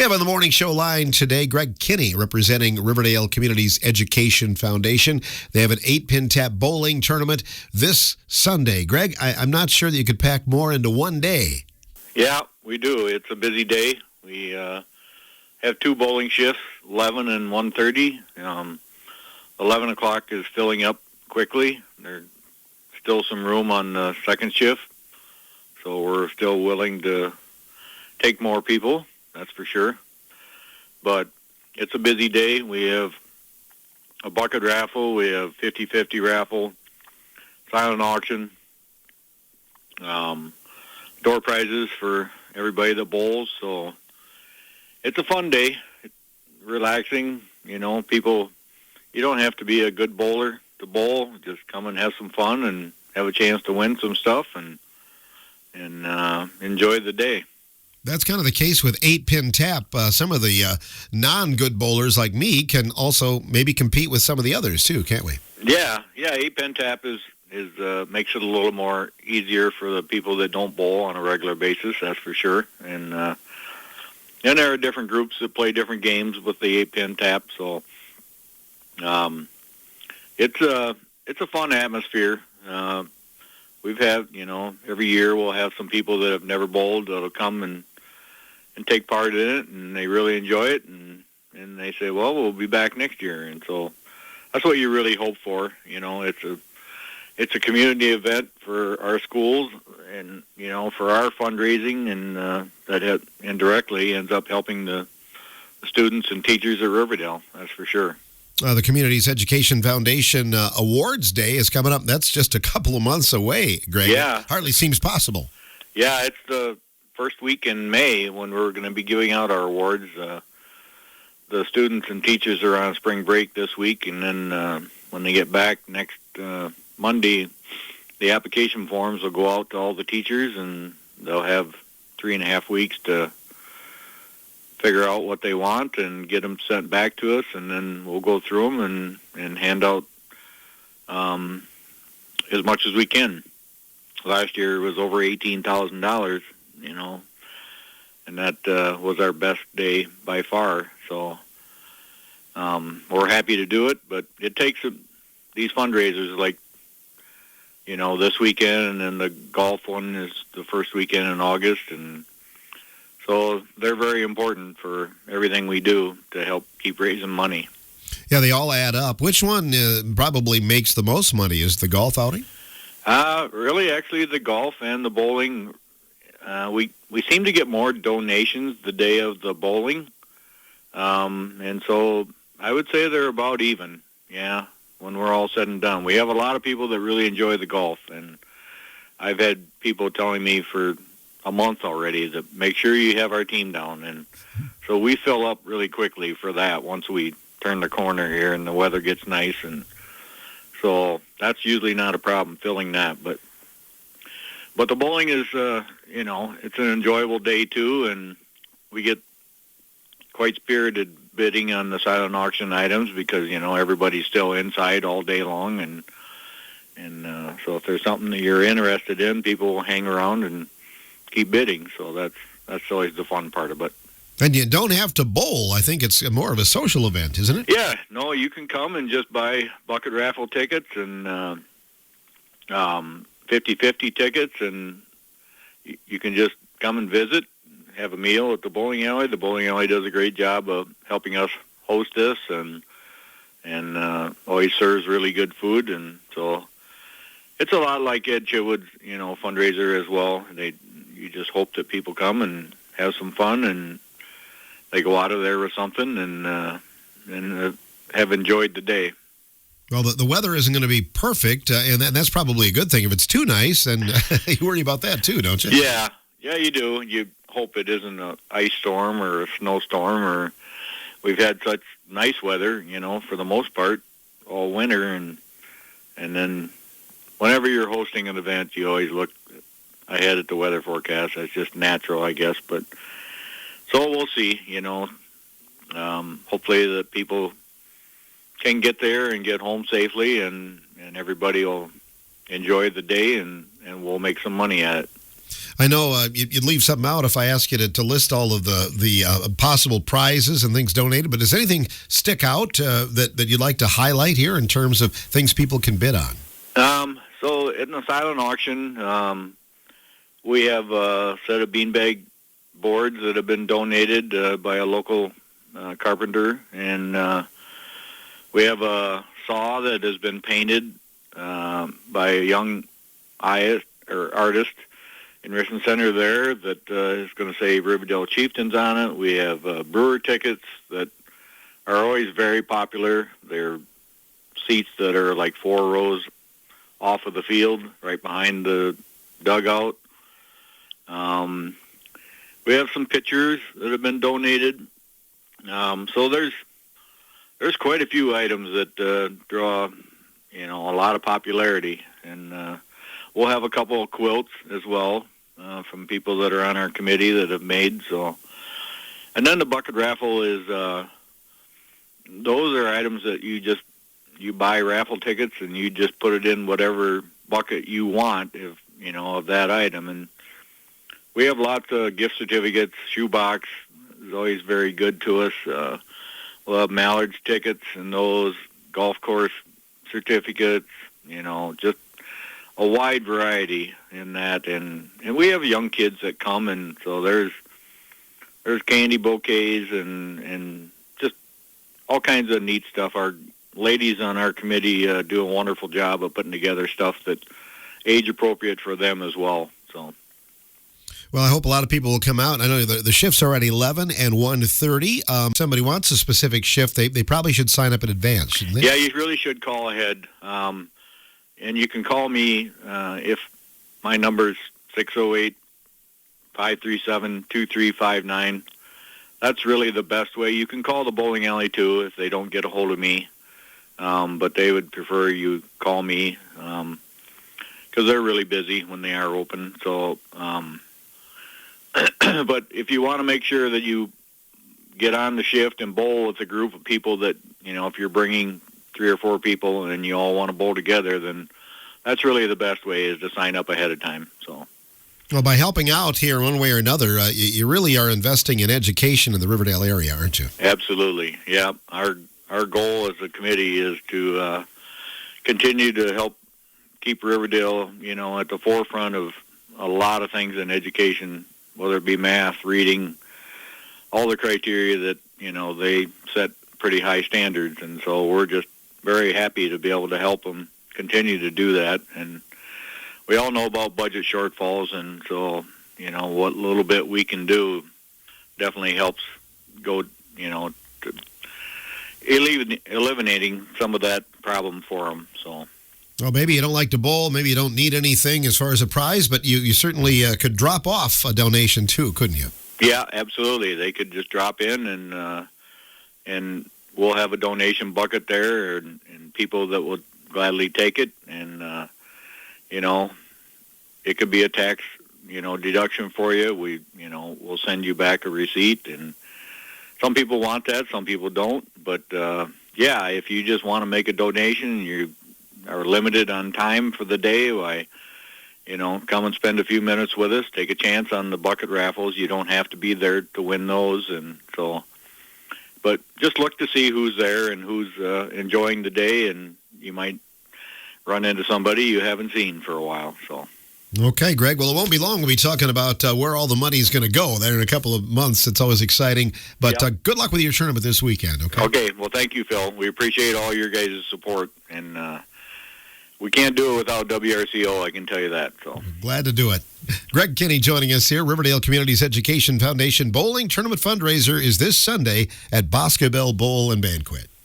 We have on the morning show line today Greg Kinney representing Riverdale Community's Education Foundation. They have an 8-pin tap bowling tournament this Sunday. Greg, I'm not sure that you could pack more into one day. Yeah, we do. It's a busy day. We have 2 bowling shifts, 11 and 1:30. 11 o'clock is filling up quickly. There's still some room on the second shift, so we're still willing to take more people, that's for sure. But it's a busy day. We have a bucket raffle. We have 50-50 raffle, silent auction, door prizes for everybody that bowls. So it's a fun day. It's relaxing. People, you don't have to be a good bowler to bowl. Just come and have some fun and have a chance to win some stuff and enjoy the day. That's kind of the case with 8-pin tap. Some of the non-good bowlers like me can also maybe compete with some of the others too, can't we? Yeah. 8-pin tap is makes it a little more easier for the people that don't bowl on a regular basis. That's for sure. And there are different groups that play different games with the 8-pin tap. So it's a fun atmosphere. We've had, every year we'll have some people that have never bowled that'll come and take part in it, and they really enjoy it, and they say, well, we'll be back next year. And so that's what you really hope for. It's a community event for our schools and, for our fundraising, and that indirectly ends up helping the students and teachers at Riverdale, that's for sure. The Community's Education Foundation Awards Day is coming up. That's just a couple of months away, Greg. Yeah. It hardly seems possible. Yeah, it's the first week in May when we're going to be giving out our awards. The students and teachers are on spring break this week, and then when they get back next Monday, the application forms will go out to all the teachers, and they'll have 3.5 weeks to figure out what they want and get them sent back to us, and then we'll go through them and hand out as much as we can. Last year was over $18,000, and that was our best day by far. So we're happy to do it, but it takes these fundraisers like, this weekend, and then the golf one is the first weekend in August, and so they're very important for everything we do to help keep raising money. Yeah, they all add up. Which one probably makes the most money? Is the golf outing? Really, actually, the golf and the bowling. We seem to get more donations the day of the bowling, and so I would say they're about even. Yeah, when we're all said and done, we have a lot of people that really enjoy the golf, and I've had people telling me for a month already that make sure you have our team down, and so we fill up really quickly for that once we turn the corner here and the weather gets nice, and so that's usually not a problem filling that. But the bowling is it's an enjoyable day too, and we get quite spirited bidding on the silent auction items because everybody's still inside all day long, and so if there's something that you're interested in, people will hang around and keep bidding. So that's always the fun part of it. And you don't have to bowl. I think it's more of a social event, isn't it? Yeah, no, you can come and just buy bucket raffle tickets and 50-50 tickets, and you can just come and visit, have a meal at the bowling alley. The bowling alley does a great job of helping us host this, and always serves really good food, and so it's a lot like Ed Chitwood's fundraiser as well. You just hope that people come and have some fun, and they go out of there with something and have enjoyed the day. Well, the weather isn't going to be perfect, and that's probably a good thing. If it's too nice, and you worry about that too, don't you? Yeah, you do. You hope it isn't an ice storm or a snowstorm, or we've had such nice weather, for the most part all winter, and then whenever you're hosting an event, you always look ahead at the weather forecast. That's just natural, I guess. But so we'll see. Hopefully that people can get there and get home safely, and everybody will enjoy the day, and we'll make some money at it. I know you'd leave something out if I ask you to list all of the possible prizes and things donated, but does anything stick out that you'd like to highlight here in terms of things people can bid on? So in the silent auction, we have a set of beanbag boards that have been donated by a local carpenter, and we have a saw that has been painted by a young artist in Richmond Center there that is going to say Riverdale Chieftains on it. We have brewer tickets that are always very popular. They're seats that are like 4 rows off of the field, right behind the dugout. We have some pictures that have been donated. So there's quite a few items that draw, a lot of popularity, and we'll have a couple of quilts as well from people that are on our committee that have made. So, and then the bucket raffle is those are items that you buy raffle tickets and you just put it in whatever bucket you want, of that item. And we have lots of gift certificates. Shoebox is always very good to us. We'll have Mallard's tickets and those, golf course certificates, just a wide variety in that. And we have young kids that come, and so there's candy bouquets and just all kinds of neat stuff. Our ladies on our committee do a wonderful job of putting together stuff that's age appropriate for them as well. So. Well, I hope a lot of people will come out. I know the shifts are at 11 and 1:30. Somebody wants a specific shift, they probably should sign up in advance, shouldn't they? Yeah, you really should call ahead. And you can call me if my number is 608-537-2359. That's really the best way. You can call the bowling alley, too, if they don't get a hold of me. But they would prefer you call me because they're really busy when they are open. So, but if you want to make sure that you get on the shift and bowl with a group of people that, if you're bringing 3 or 4 people and you all want to bowl together, then that's really the best way is to sign up ahead of time. So. Well, by helping out here one way or another, you really are investing in education in the Riverdale area, aren't you? Absolutely. Yeah. Our goal as a committee is to continue to help keep Riverdale, at the forefront of a lot of things in education, whether it be math, reading, all the criteria that, they set pretty high standards. And so we're just very happy to be able to help them continue to do that. And we all know about budget shortfalls, and so, what little bit we can do definitely helps go, to eliminating some of that problem for them. So. Well, maybe you don't like to bowl, maybe you don't need anything as far as a prize, but you certainly could drop off a donation too, couldn't you? Yeah, absolutely. They could just drop in, and we'll have a donation bucket there, and people that will gladly take it. And it could be a tax, deduction for you. We'll send you back a receipt, and some people want that, some people don't. But yeah, if you just want to make a donation, and you are limited on time for the day, why, come and spend a few minutes with us. Take a chance on the bucket raffles. You don't have to be there to win those, and so. But just look to see who's there and who's enjoying the day, and you might run into somebody you haven't seen for a while. So. Okay, Greg. Well, it won't be long. We'll be talking about where all the money is going to go there in a couple of months. It's always exciting. But good luck with your tournament this weekend, okay? Okay. Well, thank you, Phil. We appreciate all your guys' support, and we can't do it without WRCO, I can tell you that. So glad to do it. Greg Kinney joining us here. Riverdale Communities Education Foundation Bowling Tournament fundraiser is this Sunday at Boscobel Bowl and Banquet.